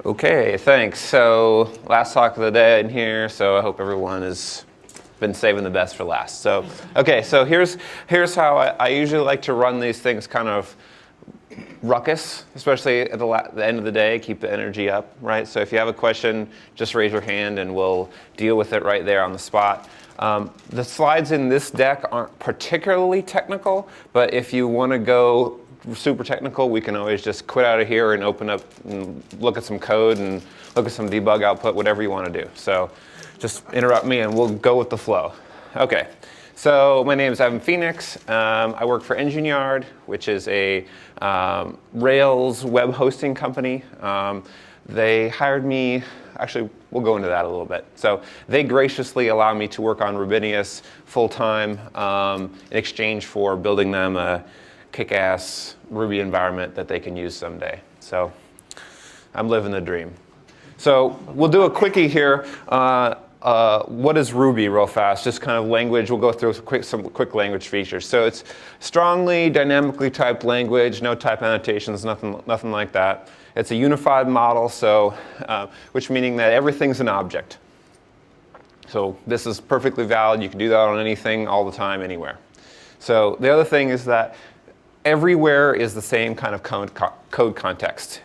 Okay, thanks. So last talk of the day in here, so I hope everyone has been saving the best for last. So, okay, so here's how I usually like to run these things kind of ruckus, especially at the end of the day, keep the energy up, right? So if you have a question, just raise your hand and we'll deal with it right there on the spot. The slides in this deck aren't particularly technical, but if you want to go super technical, we can always just quit out of here and open up and look at some code and look at some debug output, whatever you want to do. So just interrupt me and we'll go with the flow. Okay, so my name is Evan Phoenix. I work for EngineYard, which is a Rails web hosting company. They hired me, actually we'll go into that a little bit. So they graciously allow me to work on Rubinius full-time in exchange for building them a kick-ass Ruby environment that they can use someday. So I'm living the dream. So we'll do a quickie here. What is Ruby real fast? Just kind of language. We'll go through some quick language features. So it's strongly dynamically typed language, no type annotations, nothing like that. It's a unified model, so which meaning that everything's an object. So this is perfectly valid. You can do that on anything, all the time, anywhere. So the other thing is that everywhere is the same kind of code context.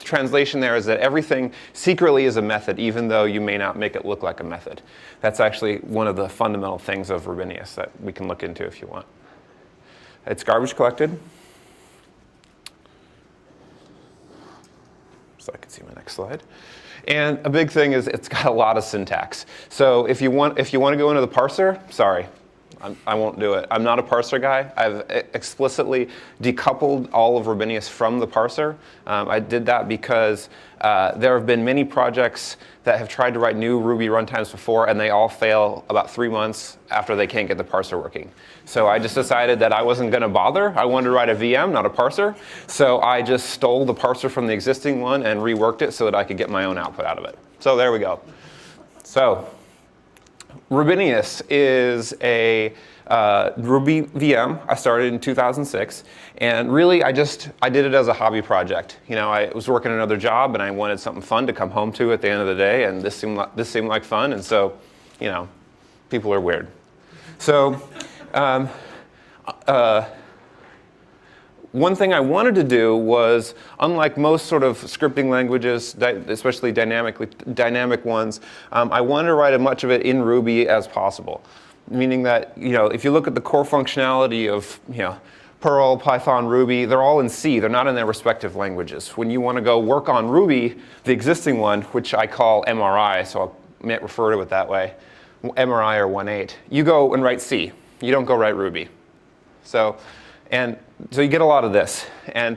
Translation there is that everything secretly is a method, even though you may not make it look like a method. That's actually one of the fundamental things of Rubinius that we can look into if you want. It's garbage collected. So I can see my next slide. And a big thing is it's got a lot of syntax. So if you want to go into the parser, sorry. I won't do it. I'm not a parser guy. I've explicitly decoupled all of Rubinius from the parser. I did that because there have been many projects that have tried to write new Ruby runtimes before, and they all fail about 3 months after they can't get the parser working. So I just decided that I wasn't going to bother. I wanted to write a VM, not a parser. So I just stole the parser from the existing one and reworked it so that I could get my own output out of it. So there we go. So Rubinius is a Ruby VM. I started in 2006, and really I did it as a hobby project. You know, I was working another job, and I wanted something fun to come home to at the end of the day, and this seemed like fun, and so, you know, people are weird. So one thing I wanted to do was, unlike most sort of scripting languages, especially dynamic ones, I wanted to write as much of it in Ruby as possible. Meaning that, you know, if you look at the core functionality of, you know, Perl, Python, Ruby, they're all in C. They're not in their respective languages. When you want to go work on Ruby, the existing one, which I call MRI, so I may refer to it that way, MRI or 1.8, you go and write C. You don't go write Ruby. So you get a lot of this. And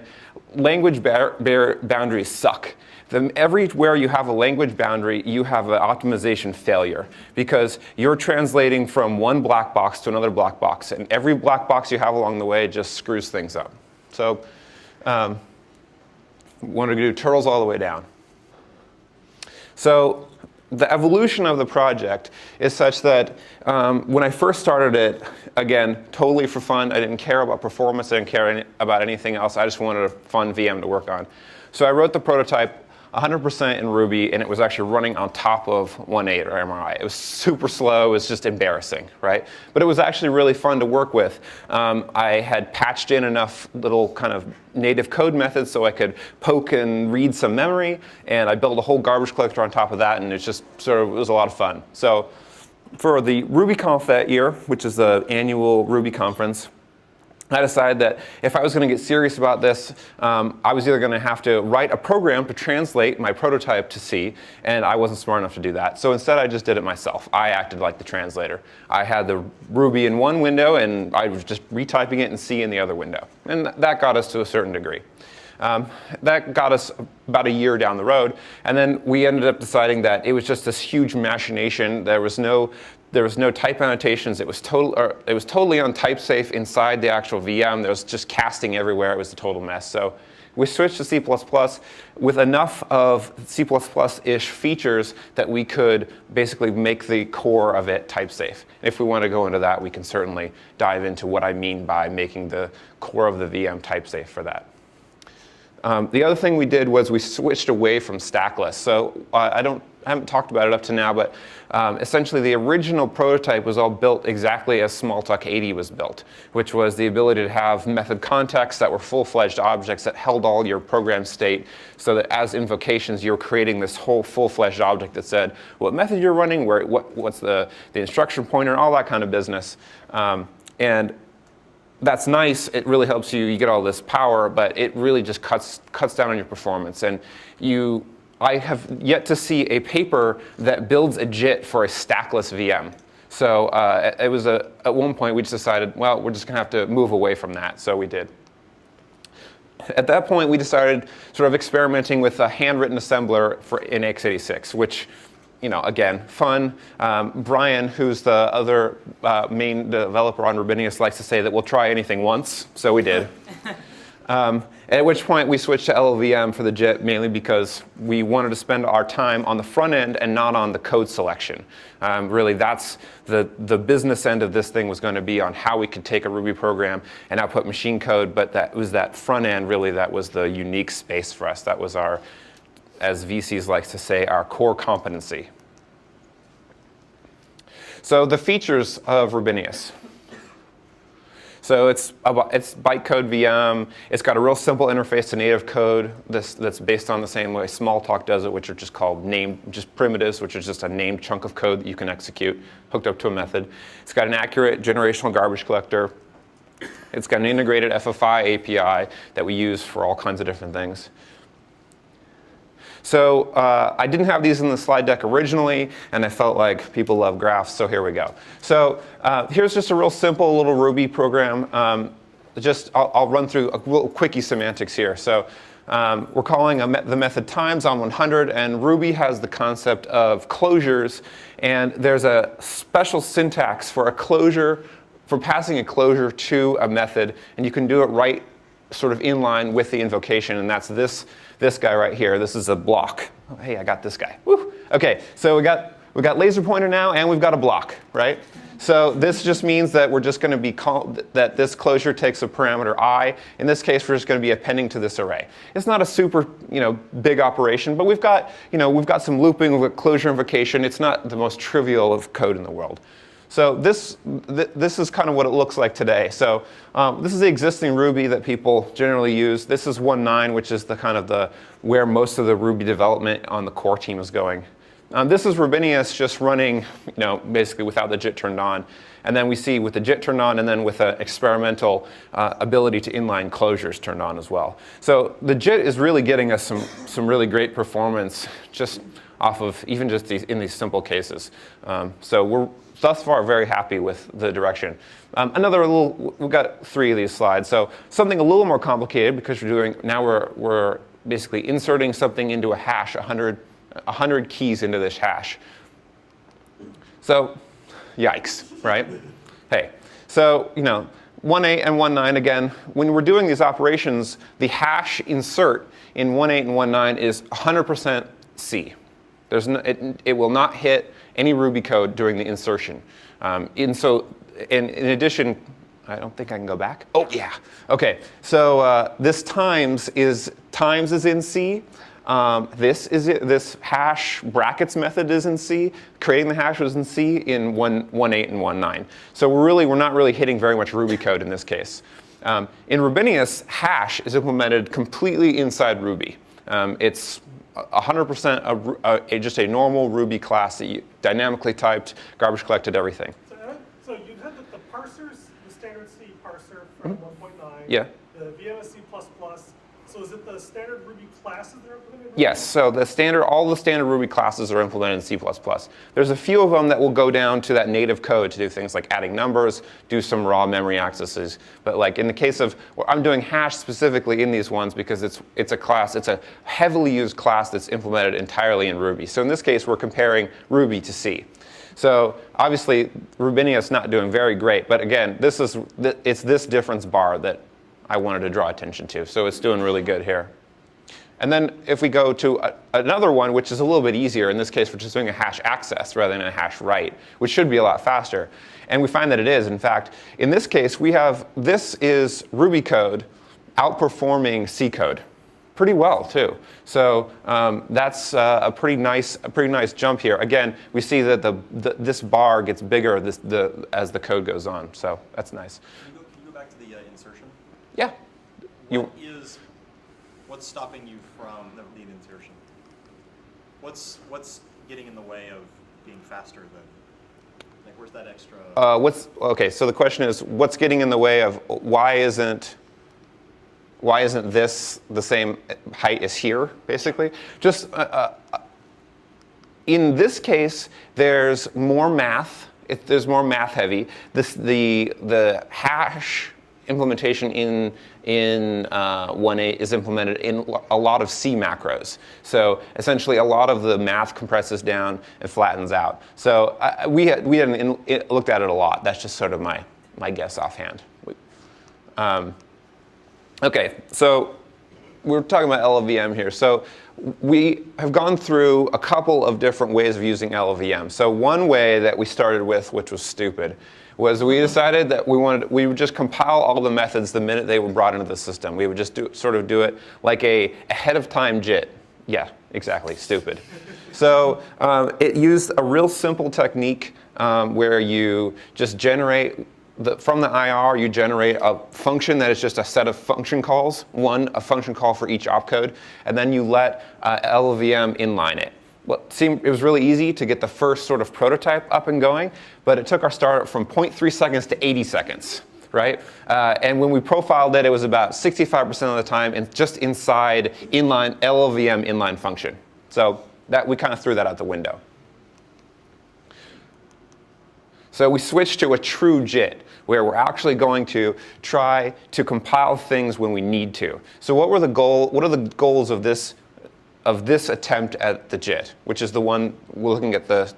language boundaries suck. Everywhere you have a language boundary, you have an optimization failure because you're translating from one black box to another black box, and every black box you have along the way just screws things up. So wanted to do turtles all the way down. So the evolution of the project is such that when I first started it, again, totally for fun. I didn't care about performance. I didn't care about anything else. I just wanted a fun VM to work on. So I wrote the prototype 100% in Ruby, and it was actually running on top of 1.8 or MRI. It was super slow. It was just embarrassing, right? But it was actually really fun to work with. I had patched in enough little kind of native code methods so I could poke and read some memory, and I built a whole garbage collector on top of that, and it was a lot of fun. So for the RubyConf that year, which is the annual Ruby conference, I decided that if I was going to get serious about this, I was either going to have to write a program to translate my prototype to C, and I wasn't smart enough to do that. So instead, I just did it myself. I acted like the translator. I had the Ruby in one window, and I was just retyping it in C in the other window. And that got us to a certain degree. That got us about a year down the road, and then we ended up deciding that it was just this huge machination. There was no type annotations. It was totally untype safe inside the actual VM. There was just casting everywhere. It was a total mess. So we switched to C++ with enough of C++-ish features that we could basically make the core of it type safe. If we want to go into that, we can certainly dive into what I mean by making the core of the VM type safe for that. The other thing we did was we switched away from stackless. So I haven't talked about it up to now, but essentially the original prototype was all built exactly as Smalltalk 80 was built, which was the ability to have method contexts that were full-fledged objects that held all your program state, so that as invocations you're creating this whole full-fledged object that said what method you're running, what's the instruction pointer, and all that kind of business. And that's nice. It really helps you. You get all this power, but it really just cuts down on your performance. And I have yet to see a paper that builds a JIT for a stackless VM. So it was at one point we just decided, well, we're just going to have to move away from that. So we did. At that point, we decided sort of experimenting with a handwritten assembler in x86, which, again, fun. Brian, who's the other main developer on Rubinius, likes to say that we'll try anything once, so we did. At which point we switched to LLVM for the JIT, mainly because we wanted to spend our time on the front end and not on the code selection. Really, that's the business end of this thing was going to be on how we could take a Ruby program and output machine code, but that was that front end, really, that was the unique space for us. That was our, as VCs likes to say, our core competency. So the features of Rubinius. So it's bytecode VM. It's got a real simple interface to native code that's based on the same way Smalltalk does it, which are just called just primitives, which is just a named chunk of code that you can execute hooked up to a method. It's got an accurate generational garbage collector. It's got an integrated FFI API that we use for all kinds of different things. So I didn't have these in the slide deck originally, and I felt like people love graphs, so here we go. So here's just a real simple little Ruby program. I'll run through a little quickie semantics here. So we're calling the method times on 100, and Ruby has the concept of closures, and there's a special syntax for a closure, for passing a closure to a method, and you can do it right sort of in line with the invocation, and that's this guy right here. This is a block. Oh, hey, I got this guy. Woo. Okay, so we got laser pointer now, and we've got a block, right? So this just means that we're just going to be that this closure takes a parameter I. In this case, we're just going to be appending to this array. It's not a super big operation, but we've got some looping, we've got closure invocation. It's not the most trivial of code in the world. So this is kind of what it looks like today. So this is the existing Ruby that people generally use. This is 1.9, which is where most of the Ruby development on the core team is going. This is Rubinius just running, basically without the JIT turned on. And then we see with the JIT turned on, and then with an experimental ability to inline closures turned on as well. So the JIT is really getting us some really great performance just off of even just in these simple cases. So we're thus far very happy with the direction. We've got 3 of these slides. So something a little more complicated, because we're basically inserting something into a hash, 100 keys into this hash. So yikes, right? Hey, so 1.8 and 1.9, again, when we're doing these operations, the hash insert in 1.8 and 1.9 is 100% C. It will not hit any Ruby code during the insertion. In addition, I don't think I can go back. Oh yeah. Okay. So this times is in C. This hash brackets method is in C. Creating the hash was in C in 1.8 and 1.9. So we're not really hitting very much Ruby code in this case. In Rubinius, hash is implemented completely inside Ruby. It's 100% just a normal Ruby class that you dynamically typed, garbage collected, everything. So you had the parsers, the standard C parser from 1.9. Yeah. The VMC++. So is it the standard Ruby classes that are implemented? Yes. So all the standard Ruby classes are implemented in C++. There's a few of them that will go down to that native code to do things like adding numbers, do some raw memory accesses. But like in the case of, I'm doing hash specifically in these ones because it's a class, it's a heavily used class that's implemented entirely in Ruby. So in this case, we're comparing Ruby to C. So obviously, Rubinius not doing very great. But again, it's this difference bar that I wanted to draw attention to. So it's doing really good here. And then if we go to another one, which is a little bit easier, in this case, we're just doing a hash access rather than a hash write, which should be a lot faster. And we find that it is. In fact, in this case, this is Ruby code outperforming C code pretty well too. So that's a pretty nice jump here. Again, we see that this bar gets bigger as the code goes on. So that's nice. Can you go back to the insertion? Yeah. What's stopping you from the insertion? What's getting in the way of being faster than? Like, where's that extra? Okay? So the question is, what's getting in the way of why isn't this the same height as here, basically? Just in this case, there's more math. There's more math heavy. The hash implementation in 1.8 is implemented in a lot of C macros. So essentially, a lot of the math compresses down and flattens out. So we hadn't looked at it a lot. That's just sort of my guess offhand. Okay, so we're talking about LLVM here. So we have gone through a couple of different ways of using LLVM. So one way that we started with, which was stupid, was we decided that we would just compile all the methods the minute they were brought into the system. We would just do it like a ahead of time JIT. Yeah, exactly, stupid. So it used a real simple technique where you just generate from the IR, you generate a function that is just a set of function calls, a function call for each opcode, and then you let LLVM inline it. Well, it was really easy to get the first sort of prototype up and going, but it took our startup from 0.3 seconds to 80 seconds, right? And when we profiled it, it was about 65% of the time just inside LLVM inline function. So we kind of threw that out the window. So we switched to a true JIT, where we're actually going to try to compile things when we need to. So what are the goals of this attempt at the JIT, which is the one we're looking at the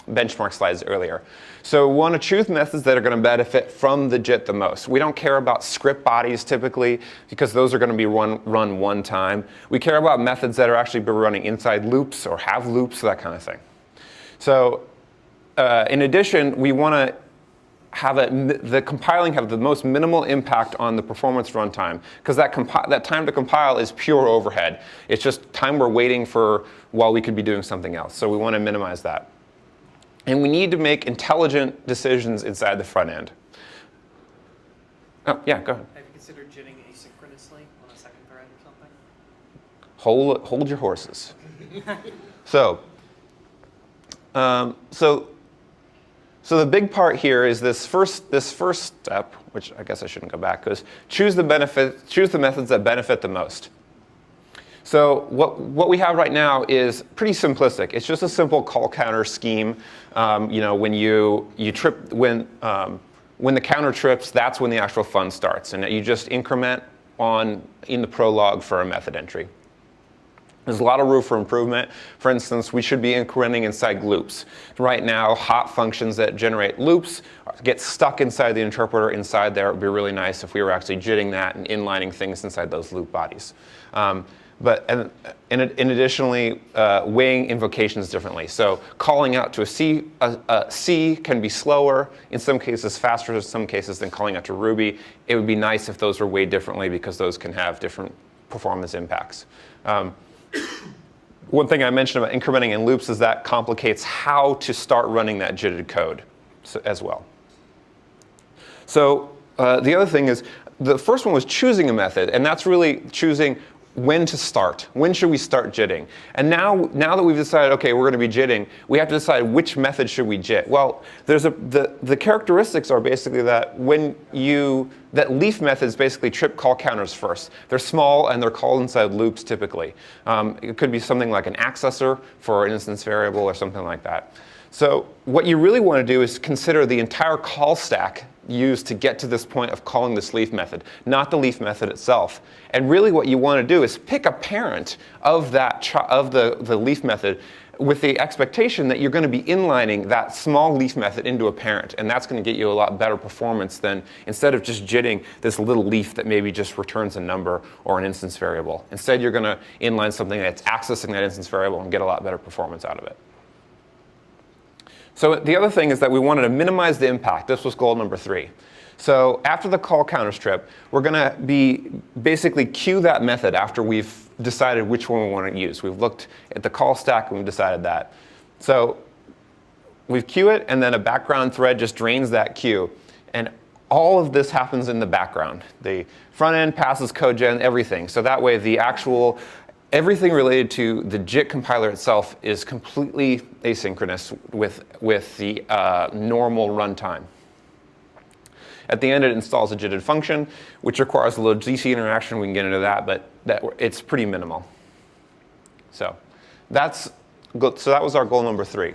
benchmark slides earlier. So we want to choose methods that are going to benefit from the JIT the most. We don't care about script bodies typically, because those are going to be run one time. We care about methods that are actually running inside loops or have loops, that kind of thing. So in addition, we want to have the compiling have the most minimal impact on the performance runtime, because that time to compile is pure overhead. It's just time we're waiting for while we could be doing something else. So we want to minimize that. And we need to make intelligent decisions inside the front end. Oh, yeah, go ahead. Have you considered jitting asynchronously on a second thread or something? Hold your horses. So the big part here is this first step, which I guess I shouldn't go back, because choose the methods that benefit the most. So what we have right now is pretty simplistic. It's just a simple call counter scheme. When when the counter trips, that's when the actual fun starts, and you just increment in the prologue for a method entry. There's a lot of room for improvement. For instance, we should be incrementing inside loops. Right now, hot functions that generate loops get stuck inside the interpreter inside there. It would be really nice if we were actually jitting that and inlining things inside those loop bodies. But additionally, weighing invocations differently. So calling out to a C can be slower, in some cases faster, in some cases than calling out to Ruby. It would be nice if those were weighed differently, because those can have different performance impacts. One thing I mentioned about incrementing in loops is that complicates how to start running that jitted code as well. So the other thing is, the first one was choosing a method, and that's really choosing when to start. When should we start jitting? And now that we've decided, okay, we're going to be jitting, we have to decide which method should we jit. Well, the characteristics are basically that that leaf methods basically trip call counters first. They're small and they're called inside loops typically. It could be something like an accessor for an instance variable or something like that. So what you really want to do is consider the entire call stack used to get to this point of calling this leaf method, not the leaf method itself. And really what you want to do is pick a parent of the leaf method with the expectation that you're going to be inlining that small leaf method into a parent, and that's going to get you a lot better performance than instead of just jitting this little leaf that maybe just returns a number or an instance variable. Instead, you're going to inline something that's accessing that instance variable and get a lot better performance out of it. So the other thing is that we wanted to minimize the impact. This was goal number 3. So after the call counter strip, we're going to basically queue that method after we've decided which one we want to use. We've looked at the call stack and we've decided that. So we queue it, and then a background thread just drains that queue. And all of this happens in the background. The front end passes code gen, everything. So that way everything related to the JIT compiler itself is completely asynchronous with the normal runtime. At the end, it installs a JITted function, which requires a little GC interaction. We can get into that, but it's pretty minimal. So that was our goal number 3.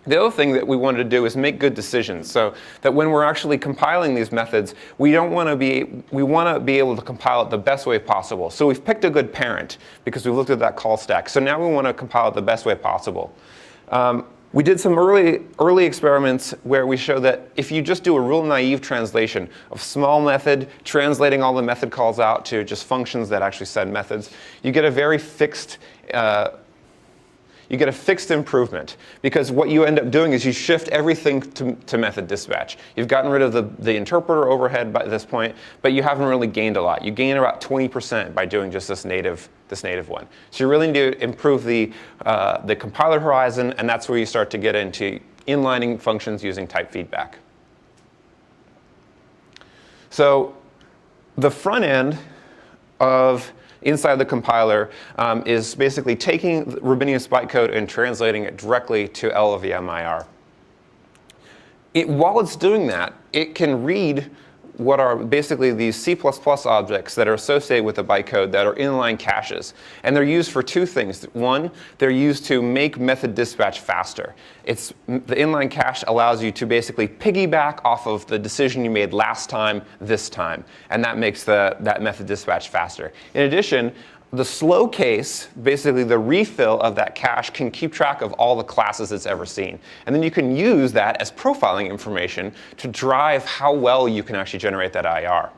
The other thing that we wanted to do is make good decisions, so that when we're actually compiling these methods, we want to be able to compile it the best way possible. So we've picked a good parent because we've looked at that call stack. So now we want to compile it the best way possible. We did some early experiments where we show that if you just do a real naive translation of small method, translating all the method calls out to just functions that actually send methods, you get a very fixed improvement, because what you end up doing is you shift everything to method dispatch. You've gotten rid of the interpreter overhead by this point, but you haven't really gained a lot. You gain about 20% by doing just this native one. So you really need to improve the compiler horizon, and that's where you start to get into inlining functions using type feedback. So the front end of inside the compiler is basically taking Rubinius bytecode and translating it directly to LLVM IR. While it's doing that, it can read what are basically these C++ objects that are associated with the bytecode that are inline caches. And they're used for 2 things. One, they're used to make method dispatch faster. The inline cache allows you to basically piggyback off of the decision you made last time, this time. And that makes that method dispatch faster. In addition, the slow case, basically the refill of that cache, can keep track of all the classes it's ever seen. And then you can use that as profiling information to drive how well you can actually generate that IR.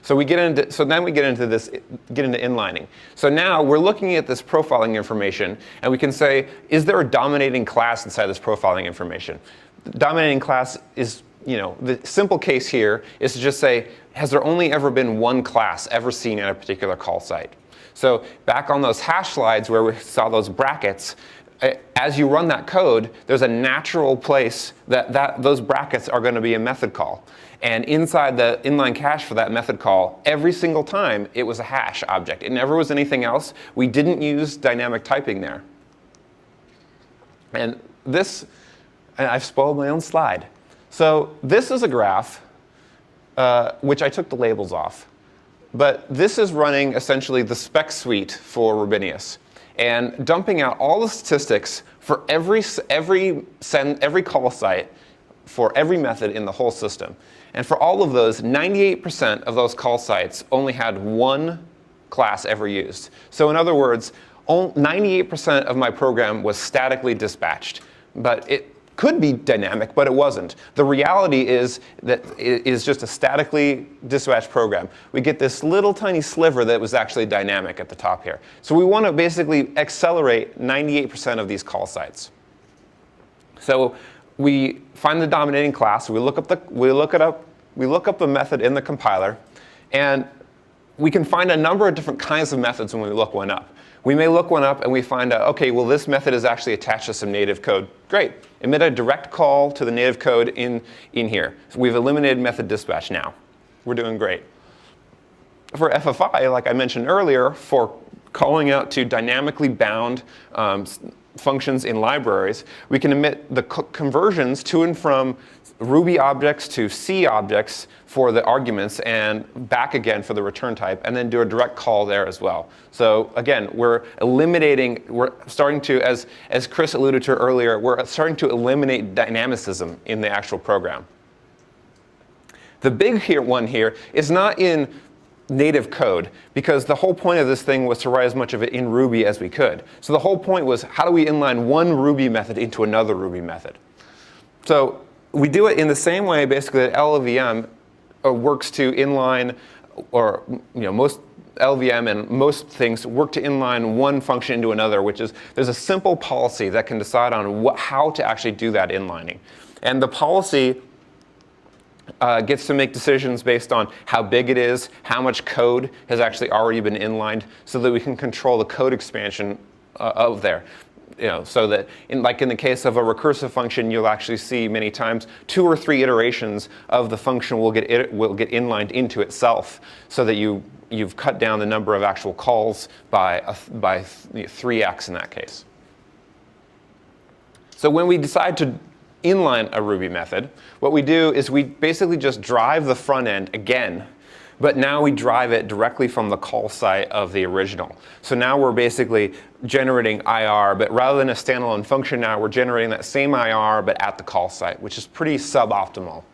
So then we get into inlining. So now we're looking at this profiling information, and we can say, is there a dominating class inside this profiling information? The dominating class is, the simple case here is to just say, has there only ever been one class ever seen at a particular call site? So back on those hash slides where we saw those brackets, as you run that code, there's a natural place that those brackets are going to be a method call. And inside the inline cache for that method call, every single time it was a hash object. It never was anything else. We didn't use dynamic typing there. And I've spoiled my own slide. So this is a graph, which I took the labels off. But this is running essentially the spec suite for Rubinius, and dumping out all the statistics for every call site for every method in the whole system. And for all of those, 98% of those call sites only had one class ever used. So in other words, 98% of my program was statically dispatched. But it could be dynamic, but it wasn't. The reality is that it is just a statically dispatched program. We get this little tiny sliver that was actually dynamic at the top here. So we want to basically accelerate 98% of these call sites. So we find the dominating class. We look up the method in the compiler, and we can find a number of different kinds of methods when we look one up. We may look one up and we find out, okay, well, this method is actually attached to some native code. Great. Emit a direct call to the native code in here. So we've eliminated method dispatch now. We're doing great. For FFI, like I mentioned earlier, for calling out to dynamically bound functions in libraries, we can emit the conversions to and from Ruby objects to C objects for the arguments and back again for the return type, and then do a direct call there as well. So again, we're starting to, as Chris alluded to earlier, we're starting to eliminate dynamicism in the actual program. The big one here is not in native code, because the whole point of this thing was to write as much of it in Ruby as we could. So the whole point was, how do we inline one Ruby method into another Ruby method? So we do it in the same way, basically, that LLVM works to inline, or most LLVM and most things work to inline one function into another, which is there's a simple policy that can decide on how to actually do that inlining. And the policy gets to make decisions based on how big it is, how much code has actually already been inlined, so that we can control the code expansion of there. So that like in the case of a recursive function, you'll actually see many times 2 or 3 iterations of the function will get inlined into itself, so that you've cut down the number of actual calls by 3x in that case. So when we decide to inline a Ruby method, what we do is we basically just drive the front end again, but now we drive it directly from the call site of the original. So now we're basically generating IR, but rather than a standalone function now, we're generating that same IR, but at the call site, which is pretty suboptimal.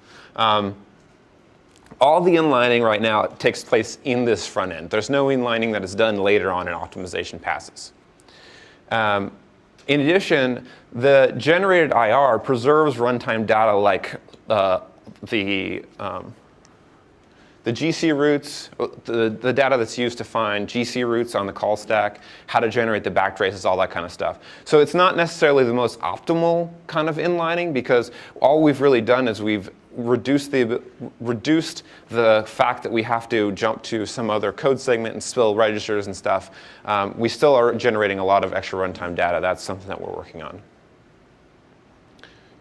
All the inlining right now takes place in this front end. There's no inlining that is done later on in optimization passes. In addition, the generated IR preserves runtime data like the GC roots, the data that's used to find GC roots on the call stack, how to generate the backtraces, all that kind of stuff. So it's not necessarily the most optimal kind of inlining, because all we've really done is we've reduced the fact that we have to jump to some other code segment and spill registers and stuff. We still are generating a lot of extra runtime data. That's something that we're working on.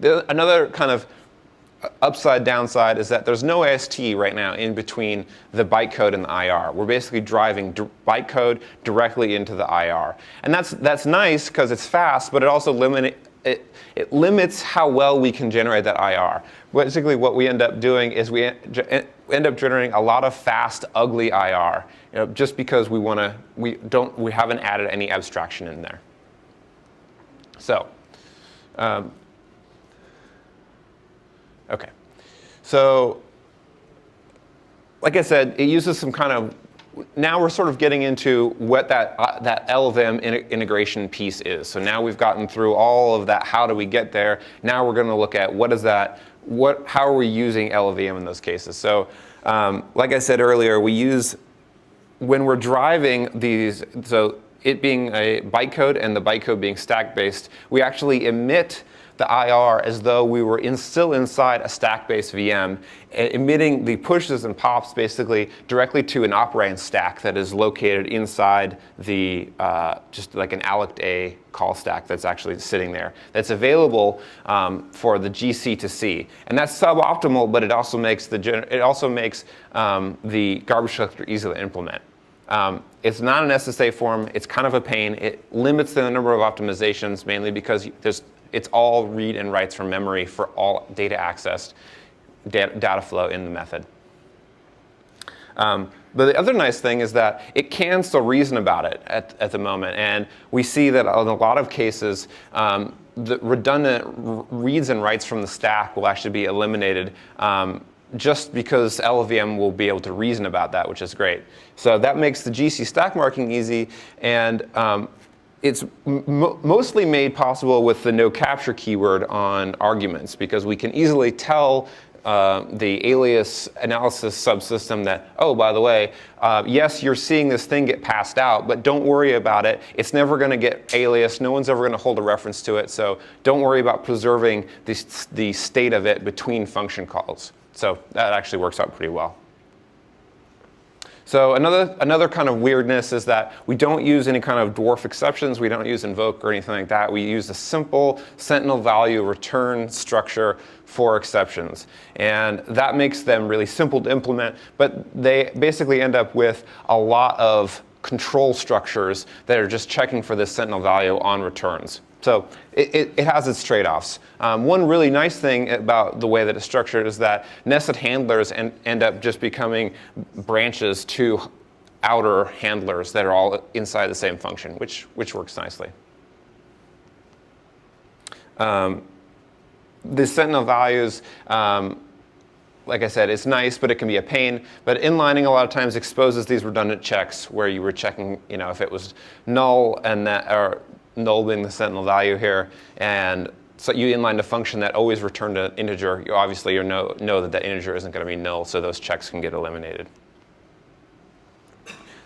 Another kind of upside downside is that there's no AST right now in between the bytecode and the IR. We're basically driving bytecode directly into the IR. And that's nice because it's fast, but it also limits how well we can generate that IR. Basically what we end up doing is we end up generating a lot of fast, ugly IR, just because we haven't added any abstraction in there. So, okay. So, like I said, it uses some kind of, now we're sort of getting into what that LLVM integration piece is. So now we've gotten through all of that, how do we get there? Now we're going to look at what is that, how are we using LLVM in those cases? So like I said earlier, we use, when we're driving these, so it being a bytecode and the bytecode being stack-based, we actually emit the IR as though we were still inside a stack-based VM, emitting the pushes and pops basically directly to an operand stack that is located inside the, just like an alloc-a call stack that's actually sitting there. That's available for the GC to see. And that's suboptimal, but it also makes the garbage collector easy to implement. It's not an SSA form. It's kind of a pain. It limits the number of optimizations, mainly because it's all read and writes from memory for all data accessed data flow in the method. But the other nice thing is that it can still reason about it at the moment. And we see that in a lot of cases, the redundant reads and writes from the stack will actually be eliminated just because LLVM will be able to reason about that, which is great. So that makes the GC stack marking easy. And it's mostly made possible with the no capture keyword on arguments, because we can easily tell the alias analysis subsystem that, oh, by the way, yes, you're seeing this thing get passed out, but don't worry about it. It's never going to get aliased. No one's ever going to hold a reference to it. So don't worry about preserving the state of it between function calls. So that actually works out pretty well. So another kind of weirdness is that we don't use any kind of dwarf exceptions. We don't use invoke or anything like that. We use a simple sentinel value return structure for exceptions. And that makes them really simple to implement, but they basically end up with a lot of control structures that are just checking for this sentinel value on returns. So it has its trade-offs. One really nice thing about the way that it's structured is that nested handlers end up just becoming branches to outer handlers that are all inside the same function, which works nicely. The sentinel values, like I said, it's nice, but it can be a pain. But inlining a lot of times exposes these redundant checks where you were checking, if it was null and that, or null being the sentinel value here, and so you inline a function that always returned an integer. You obviously know that that integer isn't going to be null, so those checks can get eliminated.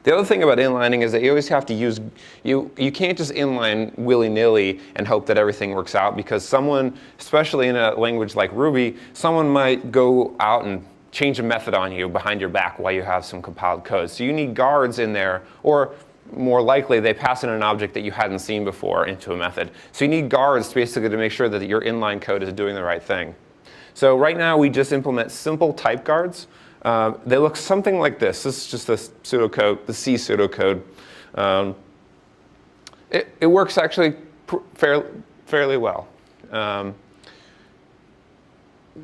The other thing about inlining is that you always have to use, you can't just inline willy-nilly and hope that everything works out, because someone, especially in a language like Ruby, someone might go out and change a method on you behind your back while you have some compiled code. So you need guards in there, or more likely they pass in an object that you hadn't seen before into a method. So you need guards basically to make sure that your inline code is doing the right thing. So right now we just implement simple type guards. They look something like this. This is just the pseudocode, the C pseudocode. It works actually fairly well.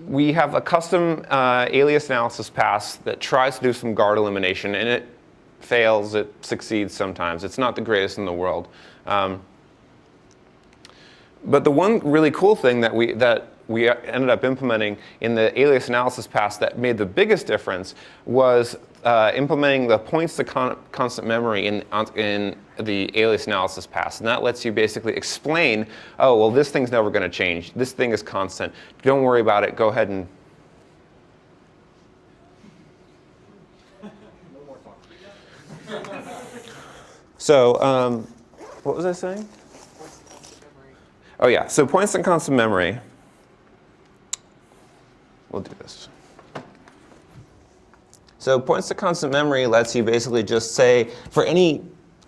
We have a custom alias analysis pass that tries to do some guard elimination, and it fails, it succeeds sometimes. It's not the greatest in the world. But the one really cool thing that we ended up implementing in the alias analysis pass that made the biggest difference was implementing the points to constant memory in the alias analysis pass. And that lets you basically explain, oh, well, this thing's never going to change. This thing is constant. Don't worry about it. Go ahead and... So, what was I saying? Oh, yeah. So points to constant memory. We'll do this. So points to constant memory lets you basically just say, for any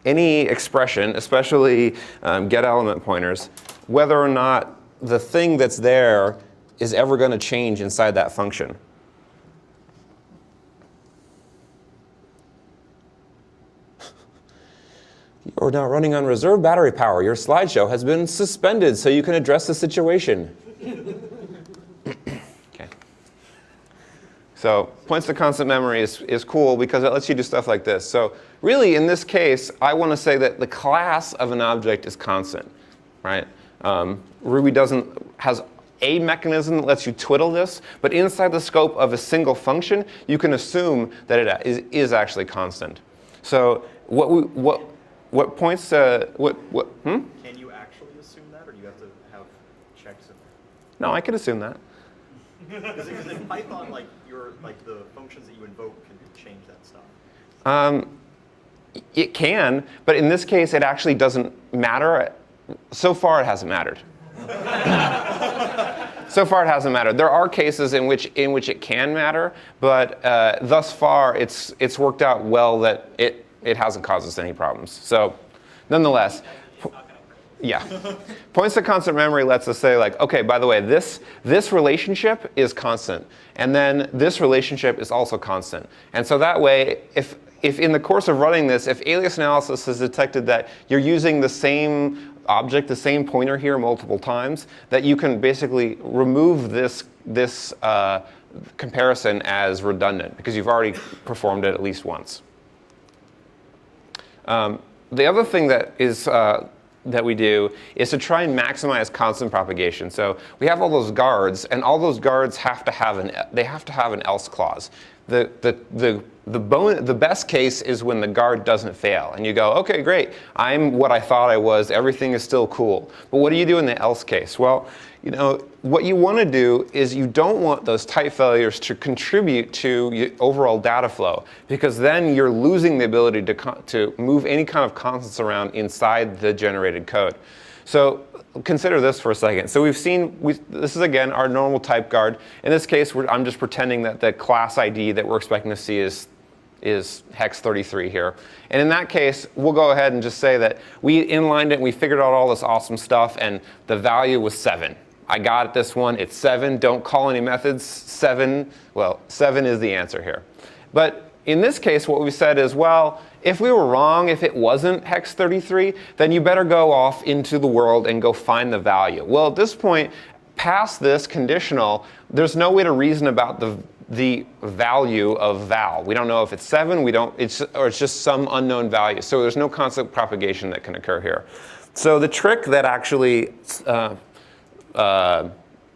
expression, especially get element pointers, whether or not the thing that's there is ever going to change inside that function. You're now running on reserve battery power. Your slideshow has been suspended so you can address the situation. So points to constant memory is cool because it lets you do stuff like this. So really, in this case, I want to say that the class of an object is constant, right? Ruby has a mechanism that lets you twiddle this, but inside the scope of a single function, you can assume that it is actually constant. So what points to Can you actually assume that, or do you have to have checks in there? No, I could assume that. Because in Python, the functions that you invoke can change that stuff. It can, but in this case, it actually doesn't matter. So far, it hasn't mattered. So far, it hasn't mattered. There are cases in which it can matter, but thus far, it's worked out well that it hasn't caused us any problems. So, nonetheless. Yeah. Points to constant memory lets us say, like, okay, by the way, this relationship is constant. And then this relationship is also constant. And so that way, if in the course of running this, if alias analysis has detected that you're using the same object, the same pointer here multiple times, that you can basically remove this comparison as redundant, because you've already performed it at least once. The other thing that we do is to try and maximize constant propagation. So we have all those guards, and all those guards have to have an else clause. The best case is when the guard doesn't fail, and you go, okay, great, I'm what I thought I was, everything is still cool. But what do you do in the else case? Well, what you want to do is you don't want those type failures to contribute to your overall data flow, because then you're losing the ability to move any kind of constants around inside the generated code. So consider this for a second. So this is again our normal type guard. In this case, I'm just pretending that the class ID that we're expecting to see is hex 33 here. And in that case, we'll go ahead and just say that we inlined it, and we figured out all this awesome stuff, and the value was 7. I got this one, it's 7. Don't call any methods. 7 is the answer here. But in this case, what we said is, well, if we were wrong, if it wasn't hex 33, then you better go off into the world and go find the value. Well, at this point, past this conditional, there's no way to reason about the value of val. We don't know if it's 7, or it's just some unknown value. So there's no constant propagation that can occur here. So the trick that actually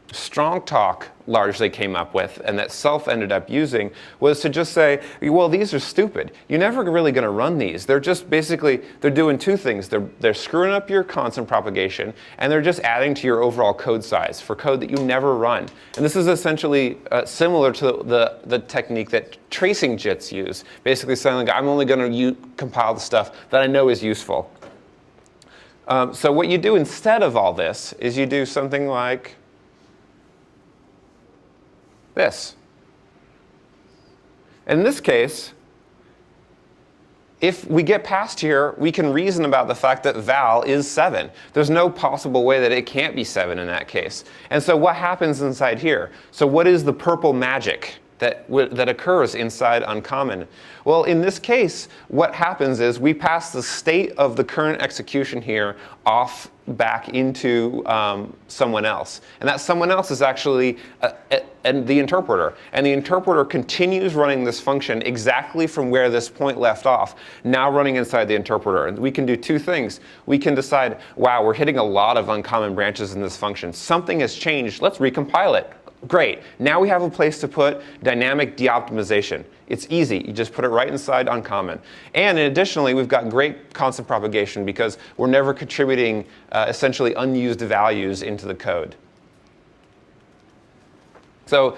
Strongtalk largely came up with, and that Self ended up using, was to just say, well, these are stupid. You're never really going to run these. They're just basically, they're doing two things. They're screwing up your constant propagation, and they're just adding to your overall code size for code that you never run. And this is essentially similar to the technique that tracing JITs use, basically saying, like, I'm only going to compile the stuff that I know is useful. So what you do instead of all this is you do something like this. In this case, if we get past here, we can reason about the fact that val is 7. There's no possible way that it can't be 7 in that case. And so what happens inside here? So what is the purple magic that occurs inside uncommon? Well, in this case, what happens is we pass the state of the current execution here off back into someone else. And that someone else is actually the interpreter. And the interpreter continues running this function exactly from where this point left off, now running inside the interpreter. And we can do two things. We can decide, wow, we're hitting a lot of uncommon branches in this function. Something has changed. Let's recompile it. Great. Now we have a place to put dynamic de-optimization. It's easy. You just put it right inside uncommon. And additionally, we've got great constant propagation because we're never contributing essentially unused values into the code. So,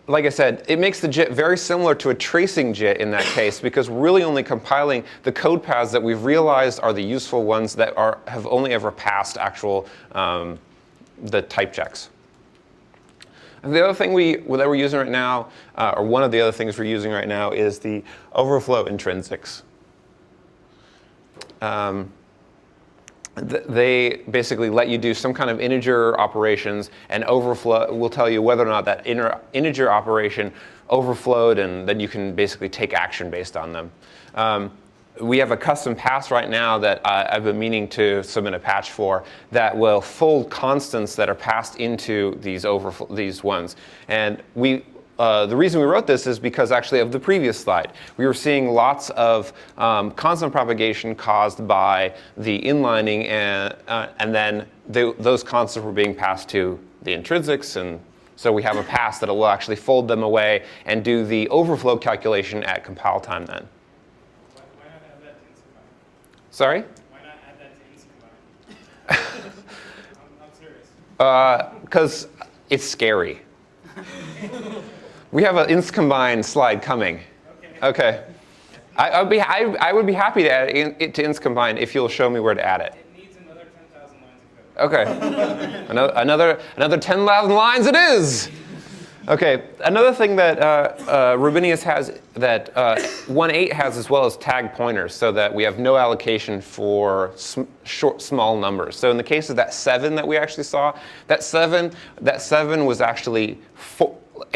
like I said, it makes the JIT very similar to a tracing JIT in that case because we're really only compiling the code paths that we've realized are the useful ones that have only ever passed actual the type checks. And the other thing that we're using right now, or one of the other things we're using right now, is the Overflow intrinsics. They basically let you do some kind of integer operations, and Overflow will tell you whether or not that integer operation overflowed, and then you can basically take action based on them. We have a custom pass right now that I've been meaning to submit a patch for that will fold constants that are passed into these ones. And the reason we wrote this is because actually of the previous slide. We were seeing lots of constant propagation caused by the inlining, and then those constants were being passed to the intrinsics. And so we have a pass that will actually fold them away and do the overflow calculation at compile time then. Sorry? Why not add that to Inlining? I'm serious. Because it's scary. We have an ins-combine slide coming. Okay. I would be happy to add it to ins-combine if you'll show me where to add it. It needs another 10,000 lines of code. Okay. another 10,000 lines it is. Okay, another thing that Rubinius has, that 1.8 has as well as tag pointers, so that we have no allocation for small numbers. So in the case of that 7 that we actually saw, that 7 was actually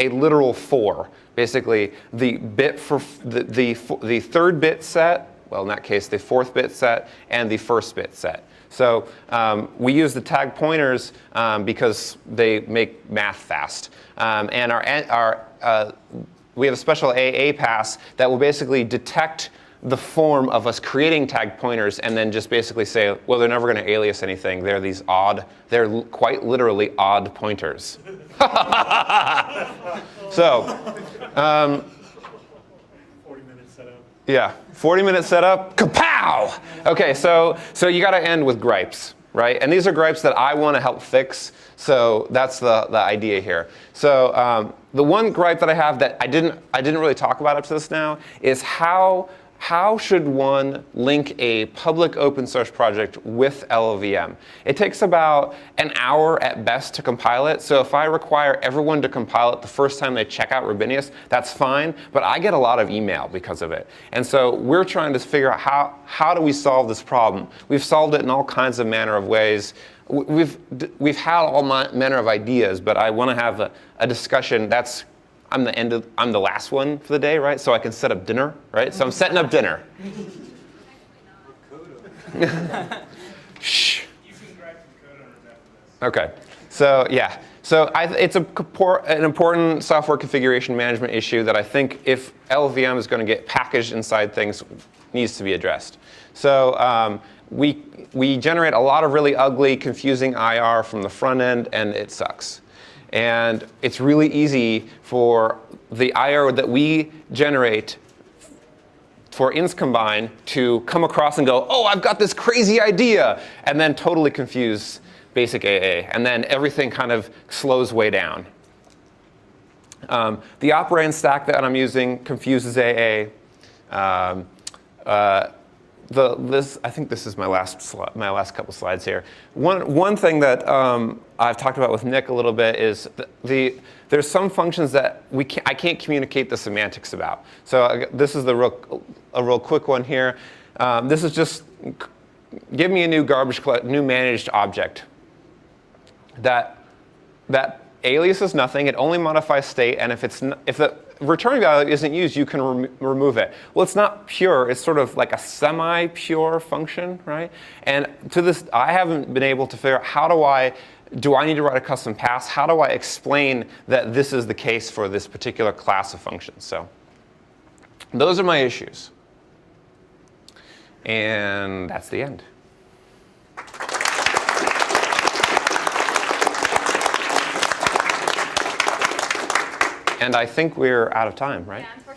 a literal 4. Basically, the bit for the third bit set, well, in that case, the fourth bit set, and the first bit set. So we use the tag pointers because they make math fast. And we have a special AA pass that will basically detect the form of us creating tag pointers and then just basically say, well, they're never going to alias anything. They're these they're quite literally odd pointers. So, 40-minute setup. Yeah, 40-minute setup, kapow! Okay, so you got to end with gripes, right? And these are gripes that I want to help fix. So that's the idea here. So the one gripe that I have that I didn't really talk about up to this now is how should one link a public open source project with LLVM? It takes about an hour at best to compile it. So if I require everyone to compile it the first time they check out Rubinius, that's fine. But I get a lot of email because of it. And so we're trying to figure out how do we solve this problem? We've solved it in all kinds of manner of ways. We've had all manner of ideas, but I want to have a discussion. I'm the last one for the day, right? So I can set up dinner, right? So I'm setting up dinner. Shh. You can grab some code owners after this. Okay. So yeah. So it's an important software configuration management issue that I think if LLVM is going to get packaged inside things, needs to be addressed. So we generate a lot of really ugly, confusing IR from the front end, and it sucks. And it's really easy for the IO that we generate for inscombine to come across and go, oh, I've got this crazy idea, and then totally confuse basic AA. And then everything kind of slows way down. The operand stack that I'm using confuses AA. I think this is my last couple slides here. One thing that I've talked about with Nick a little bit is there's some functions that I can't communicate the semantics about. So this is a real quick one here. This is just give me a new new managed object. That aliases nothing. It only modifies state, and if the return value isn't used, you can remove it. Well, it's not pure. It's sort of like a semi-pure function, right? And to this, I haven't been able to figure out do I need to write a custom pass? How do I explain that this is the case for this particular class of functions? So those are my issues. And that's the end. And I think we're out of time, right? Yeah,